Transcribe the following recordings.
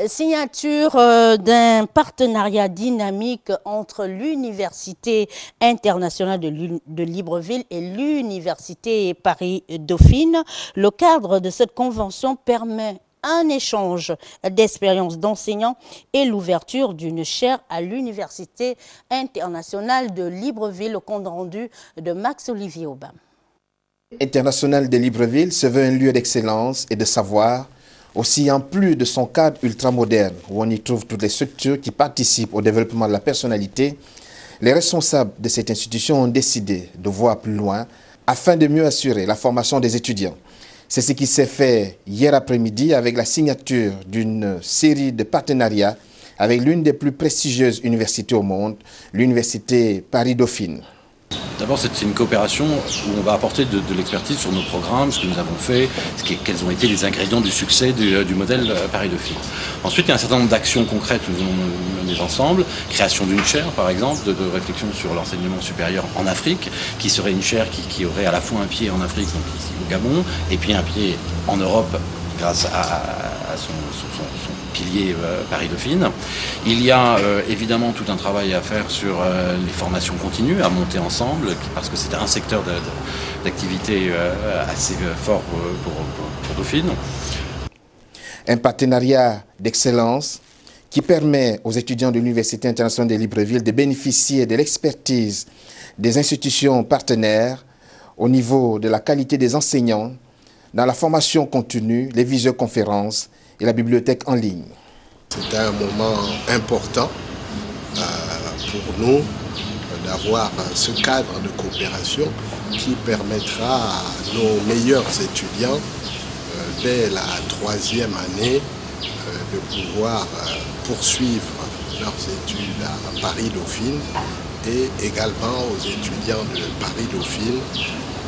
Signature d'un partenariat dynamique entre l'Université internationale de Libreville et l'Université Paris-Dauphine. Le cadre de cette convention permet un échange d'expériences d'enseignants et l'ouverture d'une chaire à l'Université internationale de Libreville, au compte rendu de Max-Olivier Aubin. International de Libreville se veut un lieu d'excellence et de savoir, aussi en plus de son cadre ultramoderne où on y trouve toutes les structures qui participent au développement de la personnalité. Les responsables de cette institution ont décidé de voir plus loin afin de mieux assurer la formation des étudiants. C'est ce qui s'est fait hier après-midi avec la signature d'une série de partenariats avec l'une des plus prestigieuses universités au monde, l'Université Paris-Dauphine. D'abord, c'est une coopération où on va apporter de l'expertise sur nos programmes, ce que nous avons fait, quels ont été les ingrédients du succès du modèle Paris-Dauphine. Ensuite, il y a un certain nombre d'actions concrètes que nous allons mener ensemble. Création d'une chaire, par exemple, de réflexion sur l'enseignement supérieur en Afrique, qui serait une chaire qui aurait à la fois un pied en Afrique, donc ici au Gabon, et puis un pied en Europe, grâce à son pilier Paris-Dauphine. Il y a évidemment tout un travail à faire sur les formations continues, à monter ensemble, parce que c'est un secteur d'activité assez fort pour Dauphine. Un partenariat d'excellence qui permet aux étudiants de l'Université internationale de Libreville de bénéficier de l'expertise des institutions partenaires au niveau de la qualité des enseignants, dans la formation continue, les visioconférences et la bibliothèque en ligne. C'est un moment important pour nous d'avoir ce cadre de coopération qui permettra à nos meilleurs étudiants dès la 3e année de pouvoir poursuivre leurs études à Paris-Dauphine et également aux étudiants de Paris-Dauphine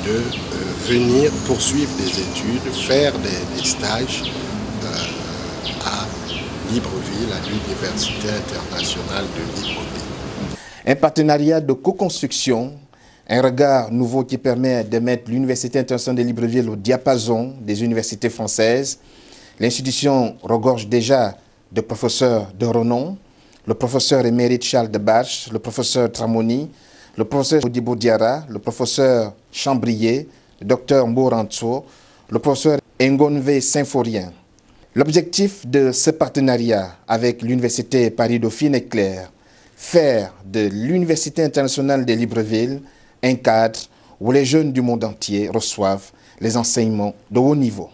de venir poursuivre des études, faire des stages à Libreville, à l'Université internationale de Libreville. Un partenariat de co-construction, un regard nouveau qui permet de mettre l'Université internationale de Libreville au diapason des universités françaises. L'institution regorge déjà de professeurs de renom, le professeur émérite Charles Debarche, le professeur Tramoni, le professeur Odibo Diara, le professeur Chambrier, le docteur Mboranto, le professeur Ngonve Symphorien. L'objectif de ce partenariat avec l'Université Paris-Dauphine est clair: faire de l'Université internationale de Libreville un cadre où les jeunes du monde entier reçoivent les enseignements de haut niveau.